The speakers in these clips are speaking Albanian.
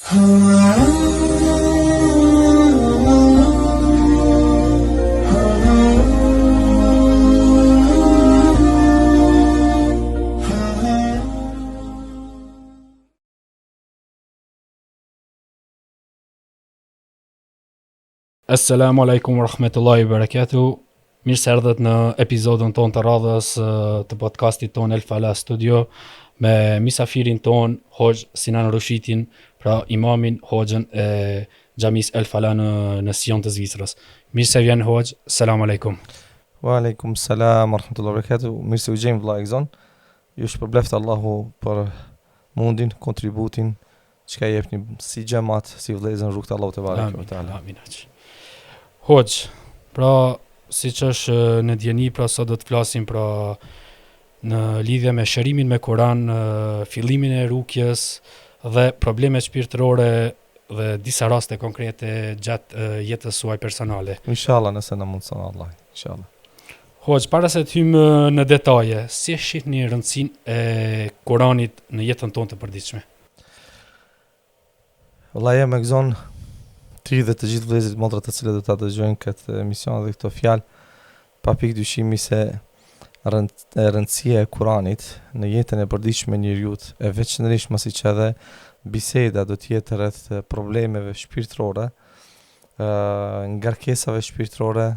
Assalamu alaikum wa rahmetullahi wa barakatuh. Mirë se erdhët në episodin ton të radhës të podcastit ton El Fala Studio me misafirin ton Hoxh Sinan Rushitin, pra imamin Hoxhën e xhamis El Fala në Sion të Zvicrës. Mirë se vjen Hoxh. Selam aleikum. Wa alaikum salam wa rahmetullahi wa barakatuh. Mirë se u gjejmë vëlla Egzon. Ju shpërbleft Allahu për mundin, kontributin që ka jepni si xhamat, si vëllezër rrugt Allahu te bareke ve teala. Amin. Hoxh, pra siç është në djeni, pra sot do të flasim pra në lidhje me shërimin me Kur'an, fillimin e rukjes dhe problemet shpirtërore dhe disa raste konkrete gjatë jetës suaj personale. Inshallah nëse na mundson Allah, inshallah. Hoxh, para se të hymë në detaje, si e shihni rëndësinë e Kur'anit në jetën tonë të përditshme? Vëllai jam Egzon, ti dhe të gjithë vëllezërit motra të cilët do ta dëgjojnë këtë emision dhe këto fjalë, pa pikë dyshimi se rëndësia e Kuranit në jetën e përditshme e njerëzit, e veçanërisht mos i që edhe biseda do të jetë rreth problemeve shpirtërore, ngarkesave shpirtërore,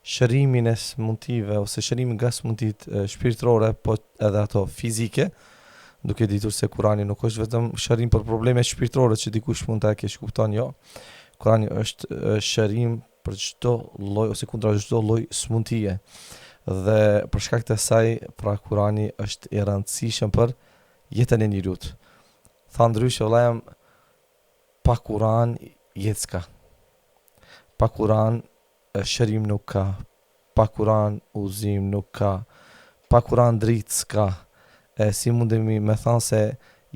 shërimin e smundjeve ose shërimin nga smundjet shpirtërore, po edhe ato fizike, duke ditur se Kurani nuk është vetëm shërim për probleme shpirtërore që dikush mund ta kesh kupton, jo. Kurani është shërim për çdo lloj ose kundra çdo lloj smundje. Dhe për shkak të saj, pra Kurani është i rëndësishëm për jetën e njerëzit. Tha ndryshe vëllajam, pa Kuran jetë s'ka. Pa Kuran shërim nuk ka. Pa Kuran udhëzim nuk ka. Pa Kuran dritë s'ka. Si mundemi me thënë se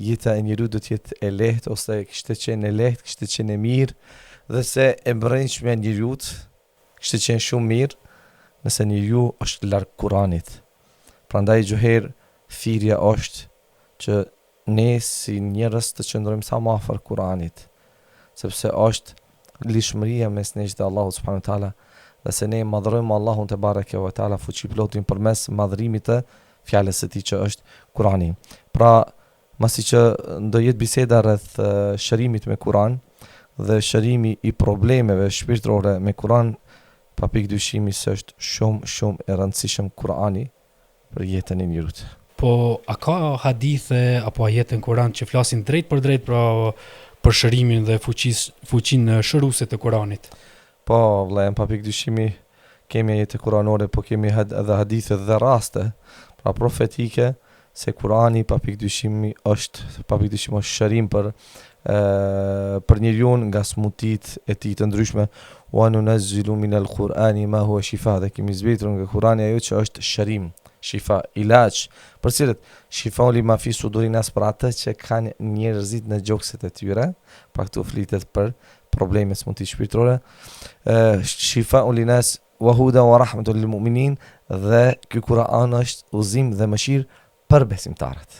jeta e njerëzit do të jetë e lehtë ose kishte qenë e lehtë, kishte qenë e mirë, dhe se e brendshme njerëzit kishte qenë shumë mirë nëse njeriu është larg Kuranit. Prandaj gjëherë thirrja është që ne si njerëz të qëndrojmë sa më afër Kuranit, sepse është lishmëria mes nesh dhe Allahut subhanahu wa taala, dhe se ne madhrojmë Allahun te bareke ve taala fuqiplotin përmes madhrimit të fjalës së tij që është Kurani. Pra, masi që do jetë biseda rreth shërimit me Kuran dhe shërimi i problemeve shpirtërore me Kur'an, pa pikë dyshimi se është shumë e rëndësishëm Kur'ani për jetën e njerëzit. Po, a ka hadithe apo ajete në Kur'an që flasin drejt për drejt për shërimin dhe fuqinë shëruese të Kur'anit? Po, vëllai, pa pikë dyshimi kemi ajete kuranore, po kemi edhe hadithe dhe raste pra profetike se Kur'ani pa pikë dyshimi është shërim për njeriu nga smundit e tij të ndryshme. Wa nunazzilu minal Qur'ani ma huwa shifa, dhe kemi zbritur nga Kurani ajo që është shërim, shifa, ilaç, për cilët shifa lima fi sudurin nas, për atë që kanë njerëzit në gjokset e tyre, pra këtu flitet për probleme smundit shpirtërore, shifa linas wa huda wa rahmatul lil mu'minin, dhe ky Kur'an është udhëzim dhe mëshirë për besimtarët.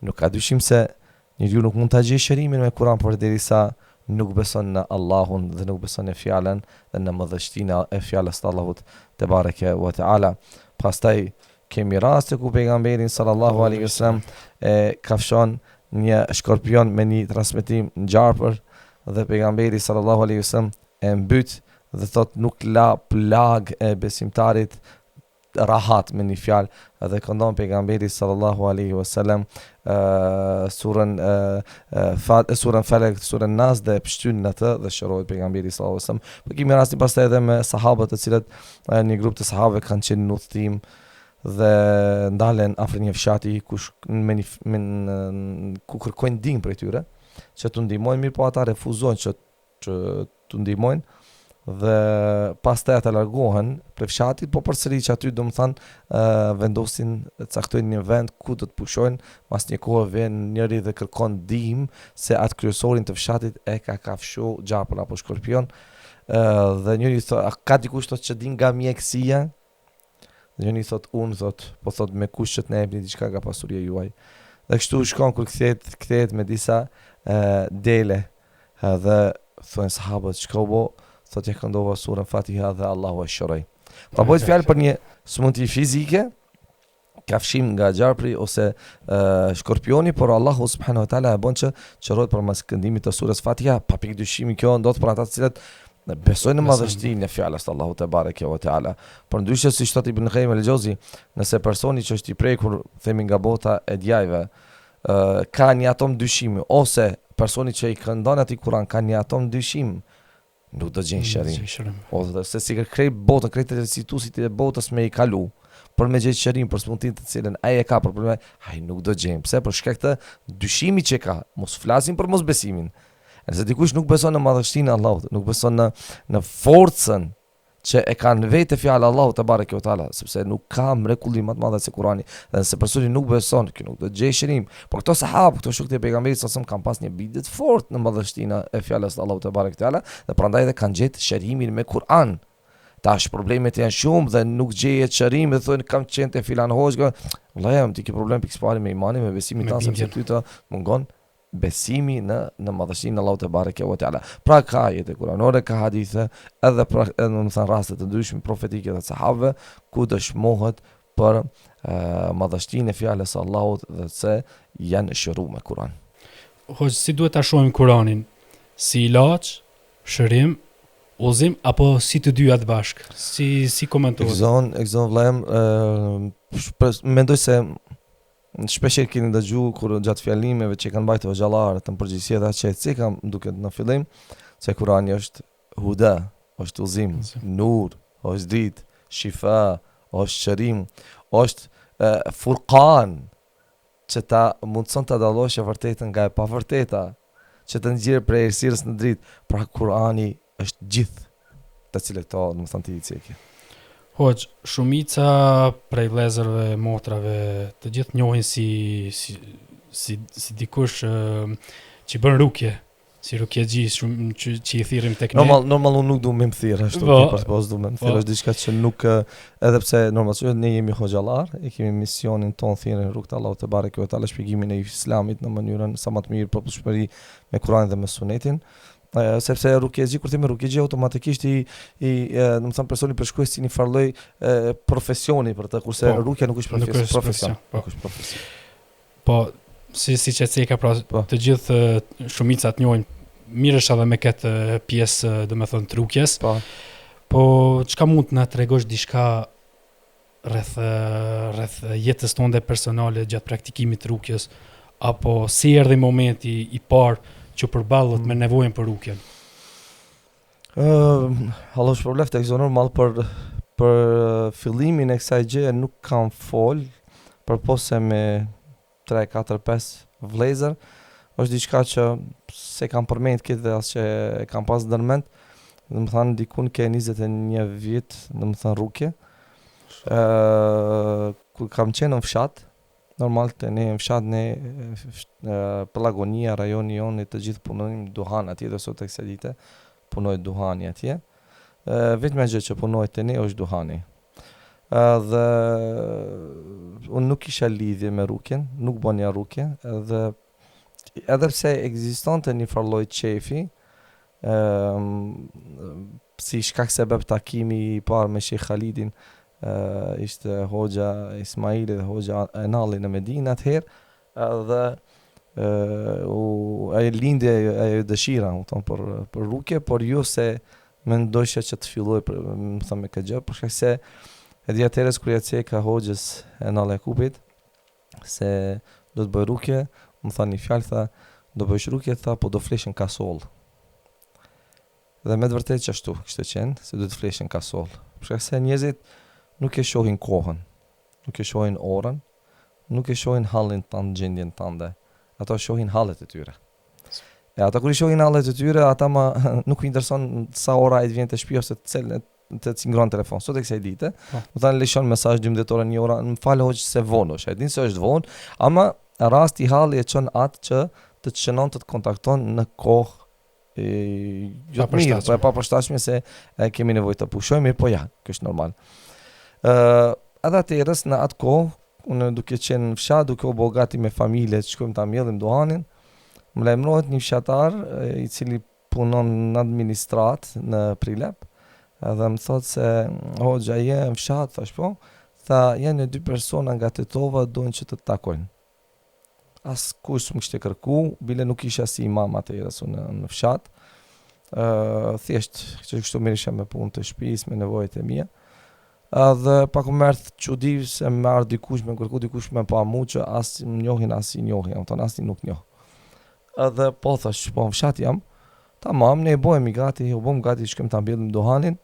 Nuk ka dyshim se njeriu nuk mund ta gjejë shërimin me Kur'an përderisa nuk beson në Allahun dhe nuk beson në fjalën dhe në mëdhështinë e fjalës të Allahut te bareke ve teala. Pastaj kemi raste ku pejgamberi sallallahu alaihi wasallam kafshon një skorpion me një transmetim ngjarpër, dhe pejgamberi sallallahu alaihi wasallam e mbyt dhe thot nuk la plag e besimtarit rahat me një fjalë, dhe këndon pejgamberi sallallahu alaihi wasallam surën Falaq, surën Nas, dhe pështyn në të dhe shërohet pejgamberi sallallahu alaihi wasallam. Po kemi rastin pastaj edhe me sahabët të cilët një grup të sahabëve kanë qenë në udhtim dhe ndalen afër një fshati ku kërkojnë ndihmë prej tyre që t'u ndihmojnë, mirë po ata refuzojnë që t'u ndihmojnë, dhe pastaj ata largohen prej fshatit, po përsëri që aty domethënë vendosin, caktojnë një vend ku do të pushojnë. Pas një kohë vjen njëri dhe kërkon ndihmë se atë kryesorin të fshatit e ka kafshu gjarpër apo skorpion, dhe njëri thot, ka dikush thot që din nga mjekësia? Dhe njëri thot, po thot me kush që të na jepni diçka nga pasuria juaj. Dhe kështu shkon kur kthehet me disa dele dhe thonë sahabët çka u bë, thotë ja këndova surën Fatiha dhe Allahu e shëroi. Pra bëhet fjalë për një smundje fizike, kafshim nga gjarpri ose shkorpioni, por Allahu subhanahu wa taala e bën që çrohet përmes këndimit të surës Fatiha, pa pikë dyshimi kjo ndodh për ata të cilët besojnë në madhështinë e fjalës të Allahut te bareke ve teala. Por ndryshe si thot Ibn Qayyim el-Jauzi, nëse personi që është i prekur themi nga bota e djajve ka një atom dyshimi, ose personi që i këndon atij Kur'an ka një atom dyshim, nuk do gjenë shërim. Ose se si krejt botën, krejt recituesit e botës me i kalu, për me gjetë shërim për smundin të cilën ai e ka për probleme, ai nuk do gjejmë. Pse? Për shkak të dyshimit që ka. Mos flasim për mos besimin. Nëse dikush nuk beson në madhështinë e Allahut, nuk beson në forcën që e ka në vetë fjalë Allahu te bareke ve teala, sepse nuk ka mrekulli më të madh se Kurani. Dhe nëse personi nuk beson, që nuk do të gjejë shërim. Por këto sahabë, këto shokët e pejgamberit sa kanë pas një bindje të fortë në madhështinë e fjalës së Allahut te bareke ve teala, dhe prandaj edhe kanë gjetë shërimin me Kur'an. Tash problemet janë shumë dhe nuk gjejet shërim dhe thonë kam qenë te filan hoxha. Vëllai, ti ke problem pikë pari me imanin, me besimin tënd, sepse ty të mungon besimi në madhështinë e Allahut te bareke ve teala. Pra ka ajete kuranore, ka hadithe, edhe në thënë raste të ndryshme profetike të sahabëve ku dëshmohet për madhështinë e fjalës së Allahut dhe se janë shëruar me Kur'an. Hoxh, si duhet ta shohim Kur'anin? Si ilaç, shërim, udhëzim apo si të dyja të bashk? Si komentohet? Ekzon vllajem, mendoj se shpesh keni dëgjuar kur gjatë fjalimeve që kanë mbajtur xhallarët në përgjithësi ata që si kam duket në fillim se Kurani është huda, është udhëzim, nur, është dritë, shifa, është shërim, është furqan, që ta mundson ta dallosh e vërtetën nga e pavërteta, që të nxjerr prej errësirës në dritë. Pra Kurani është gjithë të cilët këto, domethënë ti i cekje. Hoxh, shumica prej vëllezërve, motrave, të gjithë njohin si dikush që bën rukje, si rukjegji që i thirrim tek ne. Normal unë nuk du me më thirr ashtu, pas du me më thirr, është diçka që nuk, edhe pse normal ne jemi hoxhallar, e kemi misionin ton thirrën rrugt Allahut te bareke ve teala, shpjegimin e Islamit në mënyrën sa më të mirë për përshpëri me Kur'anin dhe me Sunetin. Sepse rukjegji, kur themi rukjegji, automatikisht domethënë personi përshkruaj një farlloj profesioni për të, kurse rukja nuk është profesion. Po, si që ceka, pra të gjithë shumicat njohin, mirësh edhe me këtë pjesë, domethënë të rukjes. Po çka mund të na tregosh diçka rreth jetës tonë personale gjatë praktikimit të rukjes, apo si erdhi momenti i parë që përballet me nevojën për rukjen? Allah shpërblet tek normal për fillimin e kësaj gjëje nuk kam fol, përpose me 3, 4, 5 vlezër, është diçka që se kam përmend këtë dhe as që e kam pas ndërmend, domethënë dikun ke 21 vjet, domethënë rukje. Kur kam qenë në fshat, normal të ne në fshat, Pellagonia, rajoni jonë, të gjithë punojmë duhan atje, dhe sot e kësaj dite punoj duhani atje. Vetëm gjë që punoj të ne është duhani. Dhe unë nuk kisha lidhje me rukjen, nuk bënja rukje, dhe edhe pse ekzistonte një farlloj qefi, si shkak sebeb takimi i parë me Sheikh Khalidin, ishte hoxha Ismaili dhe hoxha Enalli në Medinë atëherë, dhe ai lindi ajo dëshira për rukje, por jo se mendojsha që të filloj me këtë gjë, për shkak se e di atëherës kur ja ceka hoxhës Enalli Jakupit se do të bëj rukje, më tha një fjalë, tha do bësh rukje, tha po do fleshën kasoll. Dhe me të vërtetë që ashtu kishte qenë, se do të fleshën kasoll. Për shkak se njerëzit nuk e shohin kohën, nuk e shohin orën, nuk e shohin hallin tënd, gjendjen tënde. Ato shohin hallet e tyre. E ata kur i shohin hallet e tyre, ata nuk i intereson sa ora ai vjen te shtëpia ose të cingron telefon. Sot e kësaj dite, do ta lëshon mesazh 12 orë, 1 orë, më fal hoç se vonë, e din se është vonë, ama rasti i halli e çon atë që të çnon të kontakton në kohë jo të mirë, po e papërshtatshme se kemi nevojë të pushojmë, po ja, kjo është normal. Edhe atëherës në atë kohë, unë duke qenë në fshat, duke u bogati me familje, shkojmë ta mbjellim duhanin, Më lajmërohet një fshatar i cili punon në administrat në Prilep, edhe më thot se hoxha je në fshat, thash po, tha janë 2 persona nga Tetova dojnë që të takojnë. As kush më kishte kërku, bile nuk isha si imam atëherë në fshat. Thjesht që kështu merresha me punë të shtëpisë, me nevojat e mia. Dhe pa ku merth çudi se më ardhi dikush me kërku dikush me pa mua që as më njohin as i njohin, domethënë as nuk njoh. Edhe po thash, po në fshat jam. Tamam, ne bëhemi gati, u bëm gati shkojm ta mbjellim duhanin.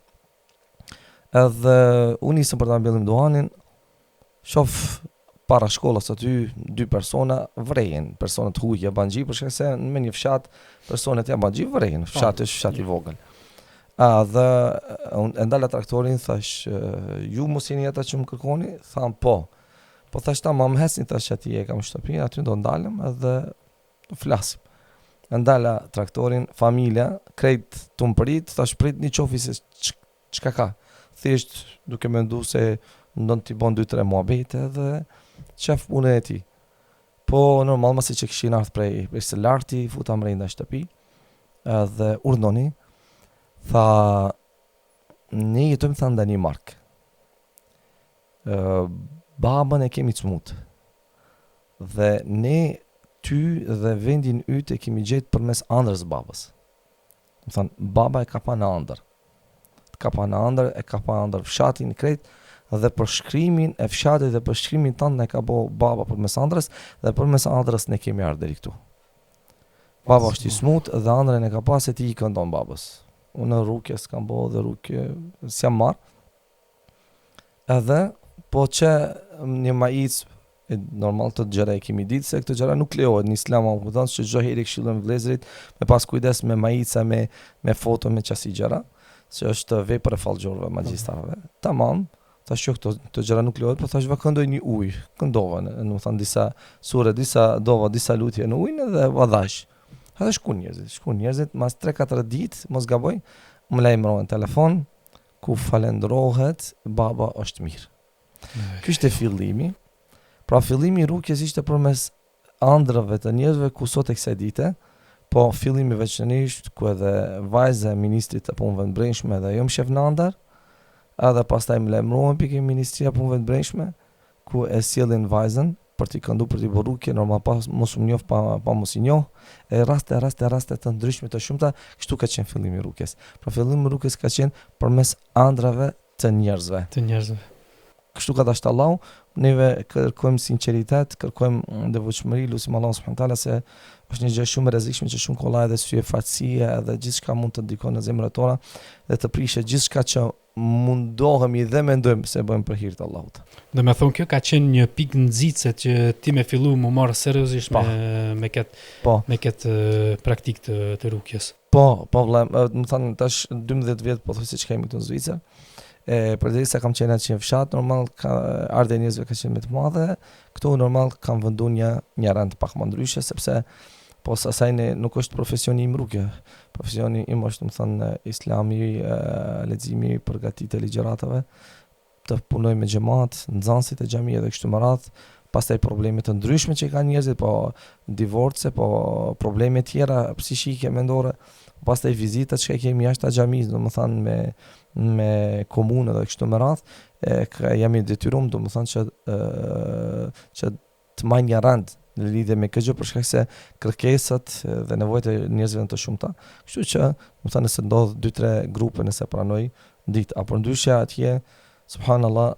Edhe unë nisëm për ta mbjellim duhanin, shoh para shkollës aty 2 persona vrejnë, persona të huaj banxhi, për shkak se në një fshat personat e banxhi vrejnë, fshati është fshat i vogël. Dhe unë ndala traktorin, thash, ju mos jeni ata që më kërkoni? Tham po. Po thash tamam, hesni tash aty e kam shtëpi, aty do ndalem edhe do flasim. Ndala traktorin, familja, krejt të më prit, thash prit një qofi se çka ka. Thjesht duke mendu se ndonë t'i bon 2-3 muhabete dhe qef punën e ti. Po normal masi që këshin ardhë prej së larti, futa më rejnda shtëpi, dhe urdhoni, tha, ne jetojmë tha në Danimark. Babën e kemi cmut. Dhe ne ty dhe vendin yt e kemi gjetë përmes ëndrës babës. Më thanë, baba e ka pa në ëndër. Ka pa në ëndër, e ka pa ëndër fshatin krejt, dhe për shkrimin e fshatit dhe për shkrimin tonë ne ka bo baba përmes ëndrës, dhe përmes ëndrës ne kemi ardhur deri këtu. Baba është i smut dhe ëndrën e ka pas e ti i këndon babës. Unë rrugë s'kam bo dhe rrugë s'jam marr. Edhe po që një maic normal të gjëra e kemi ditë se këto gjëra nuk lejohet në Islam, apo thonë se çdo herë këshillojmë vëllezërit me pas kujdes me maica, me foto, me çasi gjëra, se është vepër e fallxhorëve magjistarëve. Tamam. Thash këto gjëra nuk lejohet, po thash va këndoj një ujë, këndova, do të thënë disa sure, disa dova, disa lutje në ujin dhe vadash. Edhe shkon njerëzit, mas 3-4 ditë, mos gaboj, më lajmërohen telefon ku falendrohet baba është mirë. Ky ishte fillimi. Pra fillimi i rrugës ishte përmes ëndrave të njerëzve ku sot e kësaj dite, po fillimi veçanërisht ku edhe vajza e ministrit të punëve të brendshme dhe ajo më shef në ëndër. Edhe pastaj më lajmërohen pikë Ministria e Punëve të Brendshme, ku e sjellin vajzën për t'i këndu për t'i bërë rrugë, normal pas mos u njoh pa mos i njoh, e raste të ndryshme të shumta, kështu ka qenë fillimi i rrugës. Pra fillimi i rrugës ka qenë përmes ëndrave të njerëzve. Kështu ka dashur Allahu, neve kërkojmë sinqeritet, kërkojmë devotshmëri, lutim Allahun subhanahu taala se është një gjë shumë e rrezikshme që shumë kollaj dhe sy e fatësia edhe gjithçka mund të ndikojë në zemrat tona dhe të prishë gjithçka që mundohemi dhe mendojmë se bëjmë për hir të Allahut. Dhe me thonë kjo ka qenë një pikë nxitse që ti me fillu më marrë seriozisht me këtë praktikë të rrugës. Po vëlla, më thënë tash 12 vjet po thosë që kemi këtu në Zvicër. Përderisa kam qenë atë në fshat, normal ardha e njerëzve ka qenë më të madhe. Këtu normal kam vendu një rend pak më ndryshe sepse po asaj nuk është profesioni im rrugë. Profesioni im është, më thënë, islami, leximi, përgatitja e ligjëratave, të punoj me xhamat, nxënësit e xhamia dhe kështu me radhë, pastaj probleme të ndryshme që kanë njerëzit, po divorce, po probleme tjera psiqike, mendore, pastaj vizita që kemi jashtë xhamisë, domethënë me komunë dhe kështu me radhë, jam i detyruar domethënë që të marr një rend në lidhje me këtë gjë për shkak se kërkesat dhe nevojat e njerëzve janë të shumta. Kështu që, domethënë se ndodh 2-3 grupe nëse pranoj ditë apo ndryshe atje, subhanallahu,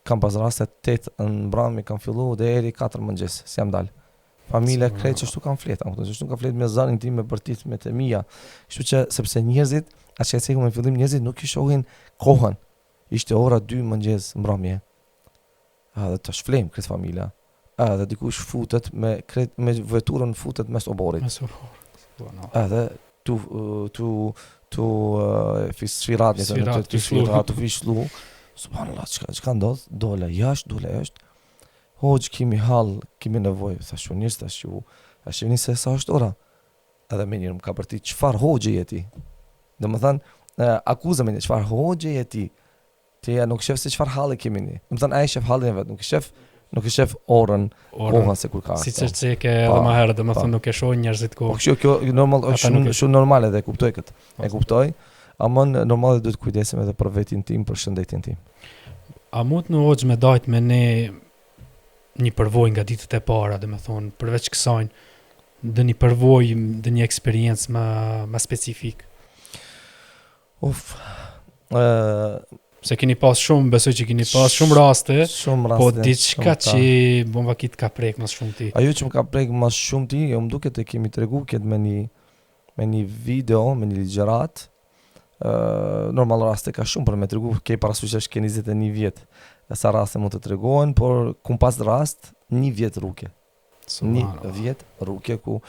kam pas raste 8 në mbrëmje kam filluar deri 4 mëngjes, si jam dal. Familja krejt që shtu kam flet, shtu kam flet me zanin tim, me bërtit, me të mia. Kështu që sepse njerëzit, ashtu që në fillim njerëzit nuk i shohin kohën. Ishte ora 2 mëngjes mbrëmje. Dhe të shflem këtë familja. Edhe dikush futet me veturën futet mes oborit. Edhe tu sfirat tu fishlu. Subhanallah, çka ndodh? Dole jashtë. Hoxh, kemi nevojë, thash unë, tash vini se sa është ora. Edhe më njëherë më ka bërti çfarë hoxhë je ti? Domethënë, akuzëm çfarë hoxhë je ti? Ti ja nuk shef se çfarë halli kemi ne. Domethënë ai shef hallin e vet, nuk shef nuk e shef orën, kohën se kur ka. Si që ke edhe më herë, domethënë nuk e shohin njerëzit Po kohë. kjo normal është shumë normale dhe e kuptoj këtë. E kuptoj. Ama normal duhet kujdesem edhe për vetin tim, për shëndetin tim. A mund në hoxh me dajt me ne një përvojë nga ditët e para, domethënë, përveç kësaj, dhe një përvojë, dhe një eksperiencë më specifik. Se keni pas shumë, besoj që keni pas shumë raste, po diçka që bomba kit ka prek më shumë ti. Ajo që më ka prek më shumë ti, më duket e kemi tregu këtë me një video, me një ligjërat. Normal raste ka shumë për me tregu, ke parasysh që ke 21 vjet. Sa raste mund të tregohen, por kum pas rast 1 vjet rrugë. 1 vjet rrugë ku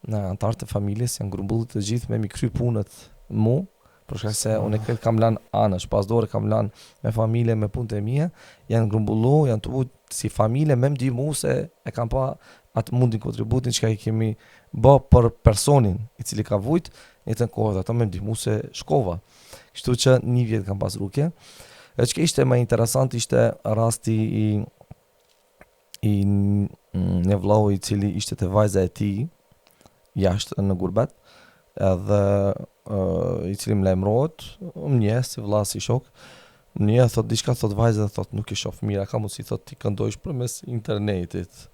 në antarët e familjes janë grumbullir të gjithë me mi kry punët mu. Për shkak se unë këtë kam lanë anësh, pas dore kam lanë me familje, me punët e mia, janë grumbullu, janë të vujt si familje me ndihmu se e kam pa atë mundin kontributin që ka i kemi bë për personin i cili ka vujt, një të në kohët ato me ndihmu se shkova. Kështu që 1 vjet kam pas rrugje. E që ishte më interesant ishte rasti i një vllau i cili ishte të vajza e tij jashtë në gurbet, edhe i cili më lajmërohet, më si vlla si shok, më thot diçka, thot vajza, thot nuk e shoh mirë, ka mundsi thot ti këndojsh përmes internetit.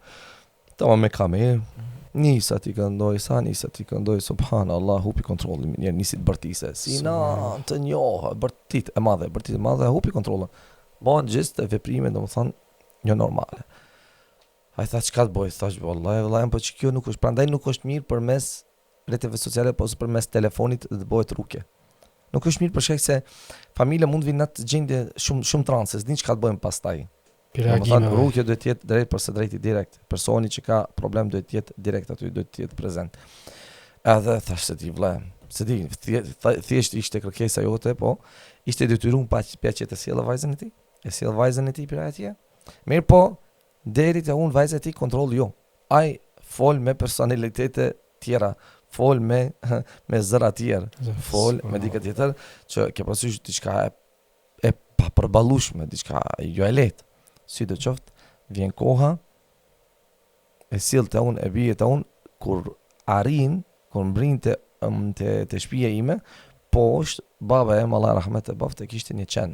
Tama me kamerë, nisa ti këndoj, subhanallahu, hupi kontrollin, nisi të bërtise, si na të njohë, bërtit e madhe, hupi kontrollin. Bon gjithë të veprime, domethënë, jo normale. Ai tha çka të bëj, thash vallahi, po që kjo nuk është, prandaj nuk është mirë përmes rrjeteve sociale apo përmes telefonit të bëhet rrugë. Nuk është mirë për shkak se familja mund vinë në atë gjendje shumë transe, s'din çka të bëjmë pastaj. Domethënë rrugja duhet të jetë drejt për së drejti direkt. Personi që ka problem duhet të jetë direkt aty, duhet të jetë prezant. Edhe thash se ti vëlla, se di, thjesht ishte kërkesa jote, po ishte detyruar pa që të sjellë vajzën e tij. E sjell vajzën e tij për atje. Mirë po, deri te unë vajza e tij kontroll jo. Ai fol me personalitete tjera, fol me zëra tjerë, fol me dikë tjetër që ke parasysh diçka e papërballueshme, diçka jo e lehtë. Sidoqoftë, vjen koha, e sjell te unë, e bie te unë, kur mbrinte te shtëpia ime, poshtë baba e Allah rahmet e bafte kishte një qen.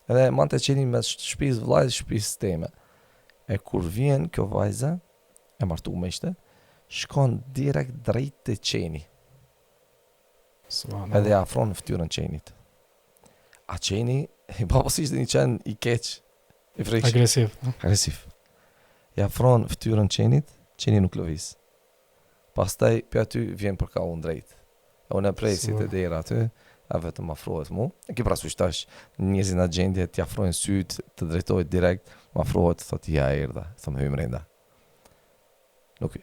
Edhe mante qenin me shtëpisë vllajt, shtëpisë teme. E kur vjen kjo vajza, e martuar ishte, shkon direkt drejt të qeni. Edhe afron fytyrën qenit. A qeni, babas ishte një qen i keq, i frikshëm. Agresiv. Ja afron fytyrën qenit, qeni nuk lëviz. Pastaj për aty vjen për ka unë drejt. Unë e prej si të dera aty, a vetëm afrohet mu. E ki prasysh tash, njëzin a gjendje t'i afrojnë syt, të drejtojt direkt, më afrohet, thot ja erdha, thëmë hymë renda. Nuk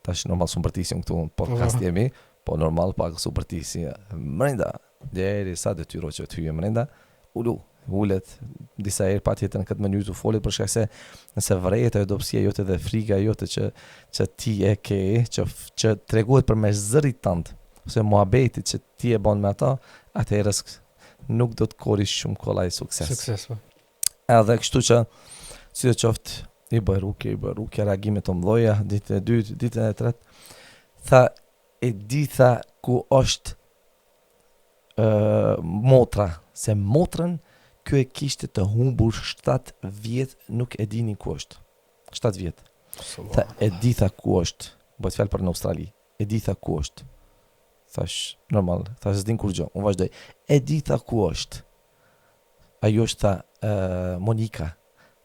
tash normal su mbërtisim këtu në podcast jemi, po normal pak su mbërtisi mrenda, deri sa detyro që të hyje mrenda, ullet, disa herë pa tjetër në këtë mënyrë të folit, për shkak se nëse vërejt ajo dobësia jote dhe friga jote që ti e ke, që treguhet përmes zërit tënd, ose muhabetit që ti e bën me ata, atëherës nuk do të korish shumë kollaj sukses. Edhe kështu që, sidoqoftë, i bëj rrugë, reagime të mëdha, ditën e dytë, ditën e tretë, tha e di tha ku është motra, se motrën kjo e kishte të humbur 7 vjet, nuk e dini ku është. 7 vjet. Tha e di tha ku është, bëhet fjalë për në Australi. E di tha ku është. Thash normal, thash s'din kur gjë. Unë vazhdoj. E di tha ku është. Ajo është tha Monika.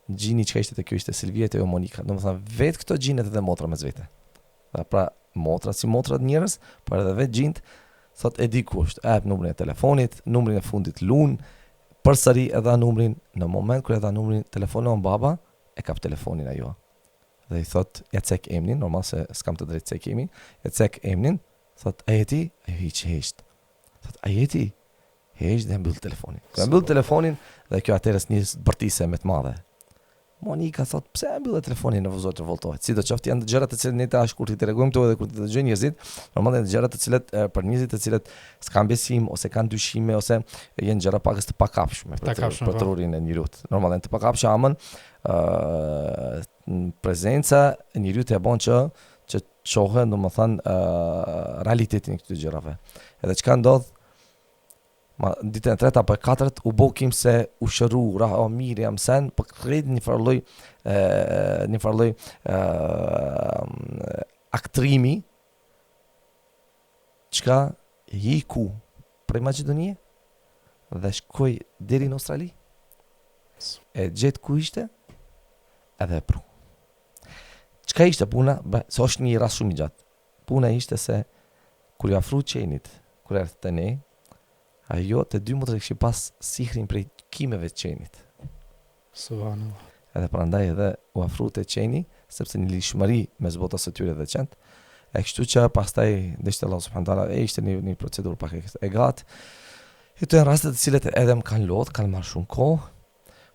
Gjini që ka ishte të kjo ishte Silvia të jo Monika. Do më tha, vetë këto gjinet edhe motra me zvete. Pra, motra si motrat njerës, por edhe vetë gjint, thot e di ku është. E numrin e telefonit, numrin e fundit lun, përsëri edhe numrin, në moment kër edhe numrin telefonon baba, e kap telefonin ajo. Dhe i thot, ja cek emnin, normal se s'kam të drejt cek emnin, ja cek emnin, thot, a jeti? Ajo i që hesht. Thot, a jeti? Hesht dhe mbyll telefonin. Kër mbyll telefonin, dhe kjo atërës një bërtise me të madhe. Monika thot, pse e mbyllë telefonin në vëzot të voltohet? Si do qoftë janë të gjërat të cilët ne tash kur t'i tregojmë këto edhe kur t'i dëgjojnë njerëzit, normalisht janë të gjërat të cilët për njerëzit të cilët s'kan besim ose kanë dyshime ose janë gjëra pakës të pakapshme për trurin e njerëzit. Normalisht të pakapshme, prezenca e njeriu të e bën që qohë, domethënë realitetin e këtyre gjërave. Edhe çka ndodh ditën e tretë apo e katërt u bë kim se u shëru mirë jam sen, po krejt një farlloj aktrimi çka hiku prej Maqedonie dhe shkoj deri në Australi. E gjet ku ishte edhe e pru. Çka ishte puna? Se është një rast shumë i gjatë. Puna ishte se kur ja afru qenit, kur erdhë te ne, ajo të 2 mutër e kështu pas sihrin prej kimeve të qenit. Subhanallah. Edhe prandaj edhe u afru te qeni, sepse një lishmëri mes botës së tyre dhe qent. E kështu që pastaj deshte Allah subhanahu taala ishte një procedurë pak e gatë. Këto janë raste të cilet edhe më kanë lodhë, kanë marrë shumë kohë,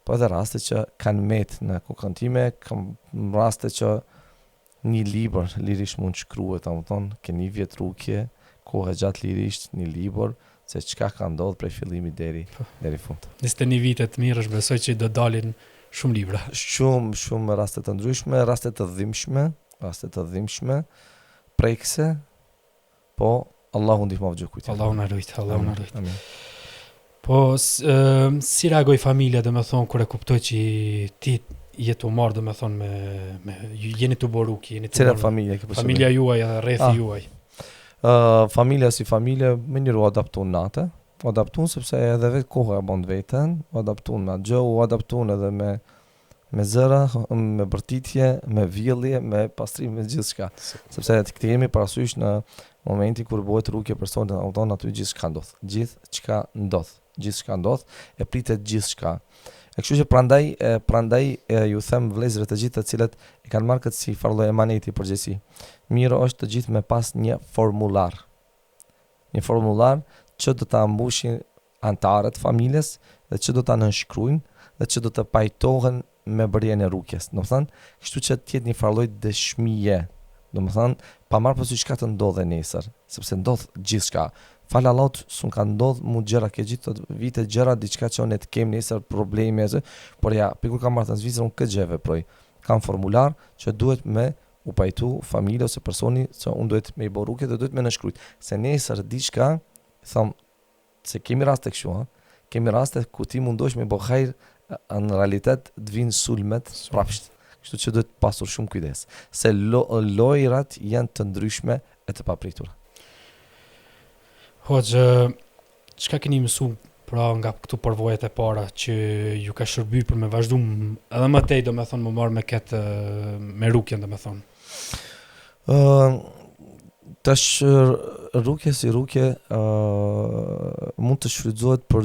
po edhe raste që kanë met në kokën time, kanë raste që një libër lirisht mund shkruhet, domethënë ke një vjet rukje, kohë gjatë lirisht një libër se çka ka ndodhur prej fillimit deri fund. 21 vite të mirësh, besoj që do dalin shumë libra. Shumë raste të ndryshme, raste të dhimbshme, prekse, po Allahu ndihmoftë kujt. Allahu na lut, Allahu na lut. Amin. Po si reagoi familja, domethënë kur e kuptoi që ti je të marrë, domethënë me jeni të boruki, jeni të Cila familja ke përsëri? Familja juaj edhe rrethi juaj. Familja si familje më njëru adaptuan natë, sepse edhe vetë koha e bën veten, adaptuan me gjë, adaptuan edhe me zëra, me bërtitje, me vjellje, me pastrim, me gjithçka. Sepse të jemi parasysh në momenti kur bëhet rrugë personit auton aty gjithçka ndodh. Gjithçka ndodh, e pritet gjithçka. E kështu që prandaj ju them vëllezërve të gjithë të cilët e kanë marrë këtë si farlloj emaneti përgjithësi. Mirë është të gjithë me pas një formular. Një formular që do ta mbushin anëtarët familjes dhe që do ta nënshkruajnë dhe që do të pajtohen me bërjen e rrugës. Domethënë, kështu që të jetë një farlloj dëshmie. Domethënë, pa marrë parasysh çka të ndodhe nesër, sepse ndodh gjithçka. Fal Allahut, s'u ka ndodh mu gjëra ke gjithë vite gjëra diçka që ne të kemi nesër probleme, por ja, kur kam marrë në Zvicër unë këtë gjë veproj. Kam formular që duhet me u pajtu familja ose personi që unë duhet me i bërë rrugë dhe duhet me nënshkruajt. Se nesër diçka, them se kemi raste kështu, kemi raste ku ti mundosh me bëj hajër, në realitet të vinë sulmet prapsht. Kështu që duhet pasur shumë kujdes, se lojrat janë të ndryshme e të papritura. Hoxha, çka keni mësuar pra nga këtu përvojat e para që ju ka shërbyer për me vazhdu edhe më tej, domethënë më marr me këtë me rrugën, domethënë. Tash rrugja si rrugje mund të shfrytëzohet për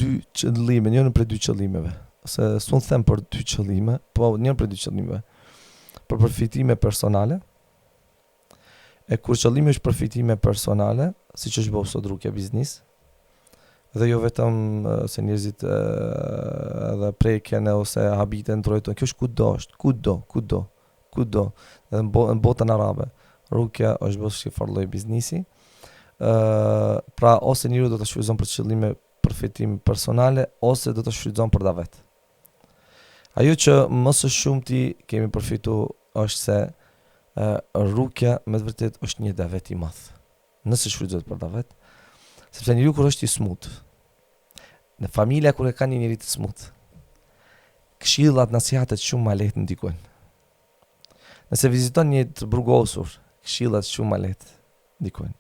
2 qëllime, njërin prej 2 qëllimeve. Se s'u them për 2 qëllime, po njërin prej 2 qëllimeve. Për përfitime personale. E kur qëllimi është përfitime personale, siç është bëu sot rrugja biznes, dhe jo vetëm se njerëzit edhe preken ose habiten trojton, kjo është kudo, edhe në botën arabe. Rrugja është bërë si farlloj biznesi. Pra ose njeriu do ta shfrytëzon për qëllime përfitime personale ose do ta shfrytëzon për davet. Ajo që më së shumti kemi përfitu është se rrugja me të vërtet është një davet i madh. Nëse shfrytëzohet për davet, sepse njeriu kur është i smut, në familja kur e ka një njeri të smut, këshillat, nasihatet shumë ma lehtë ndikojnë. Nëse viziton një të burgosur, këshillat shumë ma lehtë ndikojnë.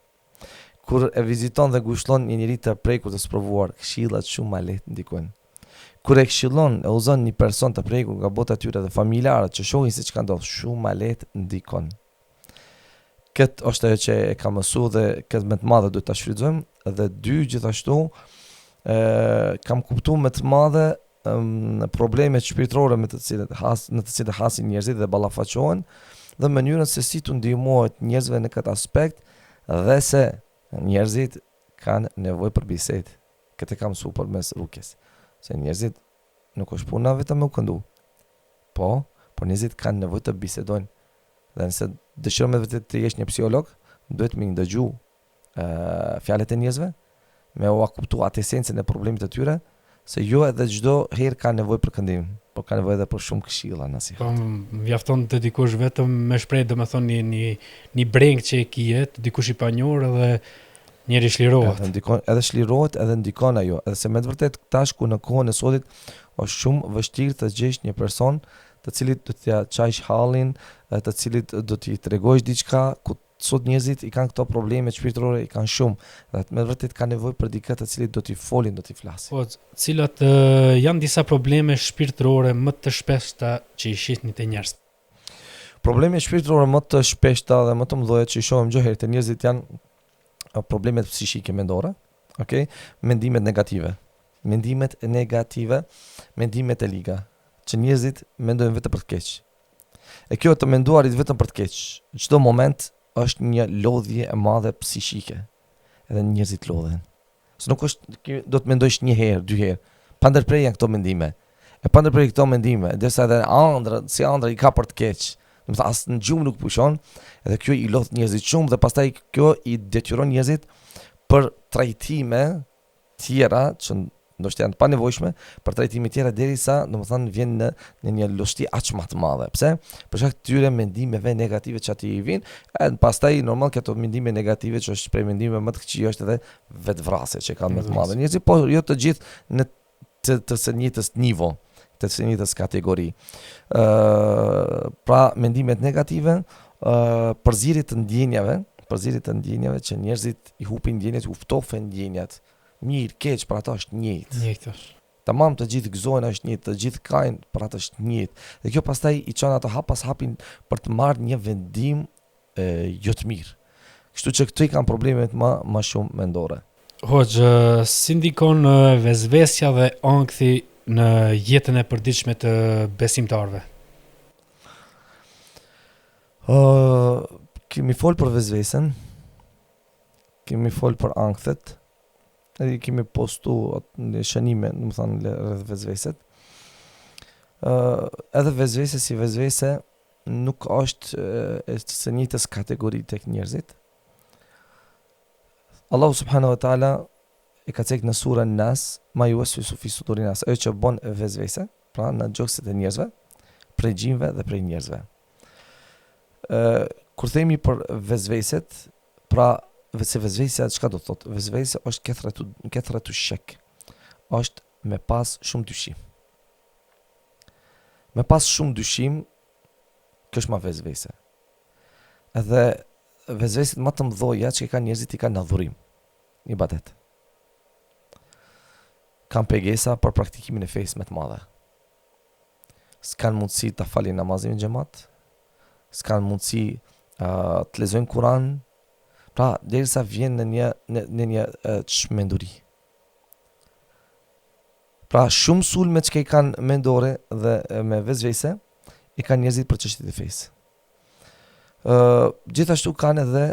Kur e viziton dhe ngushëllon një njeri të prekur të sprovuar, këshillat shumë ma lehtë ndikojnë. Kur e këshillon e uzon një person të prekur nga bota e tyre dhe familjarët që shohin se çka ndodh, shumë ma lehtë ndikon. Këtë është ajo që e kam mësuar dhe këtë më të madhe duhet ta shfrytëzojmë dhe 2 gjithashtu kam kuptuar më të madhe problemet shpirtërore në të cilat hasin njerëzit dhe ballafaqohen dhe mënyrën se si tu ndihmohet njerëzve në këtë aspekt dhe se njerëzit kanë nevojë për bisedë. Këtë kam mësuar përmes rrugës. Se njerëzit nuk është puna vetëm me u këndu. Po njerëzit kanë nevojë të bisedojnë. Dhe nëse dëshiron me vërtet të jesh një psikolog, duhet me ndëgju fjalët e njerëzve, me u kuptuar atë esencën e problemit të tyre se jo edhe çdo herë ka nevojë për këndim, por ka nevojë edhe për shumë këshilla nasi. Po mjafton të dikush vetëm me shpreh, domethënë një breng që e kijet, dikush i panjohur edhe njëri çlirohet. Edhe çlirohet edhe ndikon ajo, edhe se me të vërtet tash ku në kohën e sotit është shumë vështirë të gjesh një person të cilit do t'ja çajsh hallin, të cilit do t'i tregojsh diçka, ku sot njerëzit i kanë këto probleme shpirtërore, i kanë shumë, dhe me vërtet ka nevojë për dikë të cilit do t'i folin, do t'i flasin. Po, cilat janë disa probleme shpirtërore më të shpeshta që i shihni te njerëzit? Probleme shpirtërore më të shpeshta dhe më të mëdha që i shohim çdo herë te njerëzit janë problemet psiqike mendore, okay? Mendimet negative, mendimet e liga, që njerëzit mendojnë vetëm për të keq. E kjo të menduarit vetëm për të keq, çdo moment është një lodhje e madhe psiqike. Edhe njerëzit lodhen. Se nuk është do të mendojsh një herë, dy herë. Pa ndërprerje janë këto mendime. E pa ndërprerje këto mendime, derisa edhe ëndra i ka për të keq. Do të thotë as në gjumë nuk pushon, edhe kjo i lodh njerëzit shumë dhe pastaj kjo i detyron njerëzit për trajtime tjera që ndoshta janë të panevojshme, për trajtime tjera derisa domethënë vjen në një lështi aq më të madhe. Pse? Për shkak të tyre mendimeve negative që aty i vijnë, edhe pastaj normal këto mendime negative që është prej mendimeve më të këqija është edhe vetvrasje që kanë më të madhe. Njerëzit po jo të gjithë në të së njëjtës nivo, të së njëjtës kategori. Pra mendimet negative, përzierje të ndjenjave që njerëzit i hupin ndjenjat, u ftofen ndjenjat. Mirë, keq, për ata është njëjtë. Tamam, të gjithë gëzojnë është njëjtë, të gjithë kajnë, për ata është njëjtë. Dhe kjo pastaj i çon ato hap pas hapin për të marrë një vendim jo të mirë. Kështu që këtu i kanë problemet më shumë mendore. Hoxh, si ndikon vezvesja dhe ankthi në jetën e përditshme të besimtarëve? Kemi fol për vezvesen, kemi fol për ankthet, edhe kemi postu në shënime, në më thanë, rreth vezveset. Edhe vezvese si vezvese nuk është së njëjtës kategori tek njerëzit. Allahu subhanahu wa taala e ka thënë në surën Nas, ma yuwaswisu fi sudurin nas, ajo që bën vezvese, pra në gjoksit e njerëzve, prej gjinëve dhe prej njerëzve. Kur themi për vezveset, pra se vezvesja çka do të thotë? Vezvesja është kethratu shek. Është me pas shumë dyshim. Me pas shumë dyshim, kjo është ma vezvese. Edhe vezveset më të mëdha që kanë njerëzit i kanë adhurim, ibadet. Kanë pegesa për praktikimin e fesë më të madhe. S'kan mundësi ta falin namazin në xhamat, s'kan mundësi të lexojnë Kur'an. Pra, derisa vjen në një çmenduri. Pra, shumë sulme që i kanë mendore dhe me vezvese, i kanë njerëzit për çështjet e fesë. Gjithashtu kanë edhe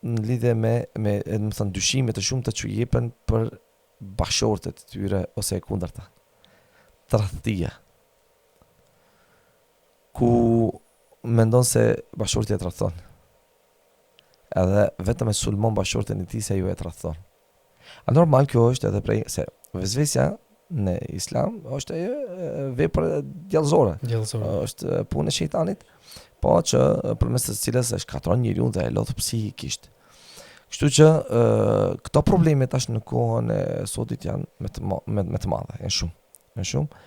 në lidhje me më thënë dyshime të shumta që jepen për bashortet e tyre ose e kundërta. Tradhtia. Ku mendon se bashorti e tradhton. Edhe vetëm e sulmon bashortën e tij se ju e tradhton. A normal kjo është edhe prej se vezvesja në Islam është vepër djallëzore. Është punë e shejtanit, po që përmes të cilës e shkatron njeriu dhe e lodh psikikisht. Kështu që këto probleme tash në kohën e sotit janë me të madhe, janë shumë.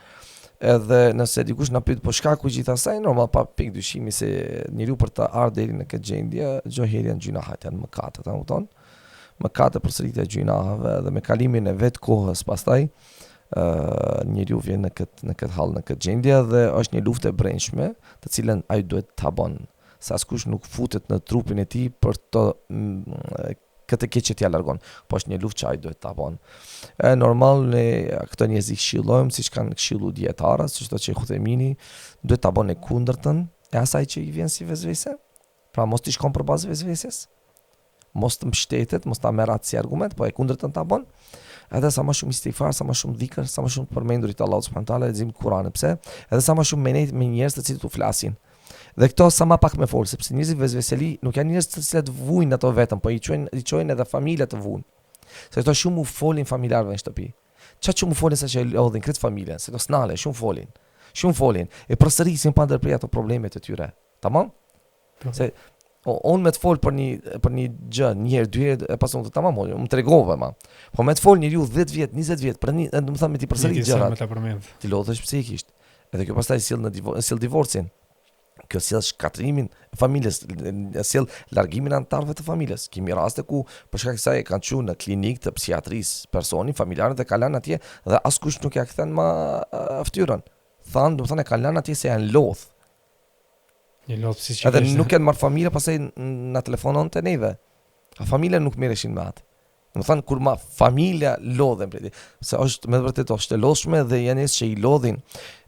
Edhe nëse dikush na pyet po shkaku i gjithasaj, normal pa pikë dyshimi se njeriu për të ardhur deri në këtë gjendje, çdo herë janë gjunahet, janë mëkate, ta kupton? Mëkate përsëritja e gjunaheve dhe me kalimin e vet kohës pastaj njeriu vjen në këtë hall, në këtë gjendje dhe është një luftë e brendshme, të cilën ai duhet ta bën. Sa askush nuk futet në trupin e tij për të këtë keq që t'ja largon, po është një luftë që ai duhet ta bën. Normal ne këto njerëz i këshillojmë siç kanë këshillu dietarët, siç thotë Sheikh Uthemini, duhet ta bënë kundërtën e asaj që i vjen si vezvese. Pra mos t'i shkon përballë vezveses. Mos të mbështetet, mos ta merr atë si argument, po e kundërtën ta bën. Edhe sa më shumë istighfar, sa më shumë dhikr, sa më shumë përmendurit Allahu subhanahu wa taala, lexim Kur'anin. Pse? Edhe sa më shumë menet me njerëz të cilët u flasin. Dhe këto sa më pak me fol, sepse njerëzit vezveseli nuk janë njerëz të cilët vujnë ato vetëm, po i çojnë edhe familja të vujnë. Se këto shumë u folin familjarëve në shtëpi. Qa që mu folin se që e lodhin këtë familjen, se të snale, shumë folin, e përsërisin pa ndërprej ato problemet e tyre, tamam? Se unë me të fol për një gjë, një herë, dy herë, e pas unë të tamam, unë më tregove ma. Po me të fol njeriu 10 vjet, 20 vjet, për do të thënë me ti përsërit gjërat. Ti lodhesh psikisht. Edhe kjo pastaj sjell divorcin. Kjo sjell shkatrimin e familjes, sjell largimin antarëve të familjes. Kemi raste ku për shkak se kanë çuar në klinikë të psikiatrisë personi, familjarët e kanë lënë atje dhe askush nuk ja kthen më fytyrën. Thanë, do të thonë kanë lënë atje se janë lodh. Edhe nuk kanë marrë familja, pastaj na telefonon te neve. Familja nuk merreshin me atë. Do të thonë kur familja lodhen prej ti, se është me vërtet është e lodhshme dhe janë njerëz që i lodhin.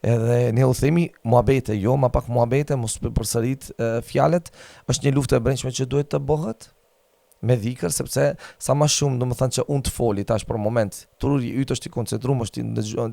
Edhe ne u themi muhabete, jo ma pak muhabete, mos përsërit fjalët, është një luftë e brendshme që duhet të bëhet me dhikër, sepse sa më shumë, do të thënë që unë të foli tash për moment, tururi yt është i koncentruar, është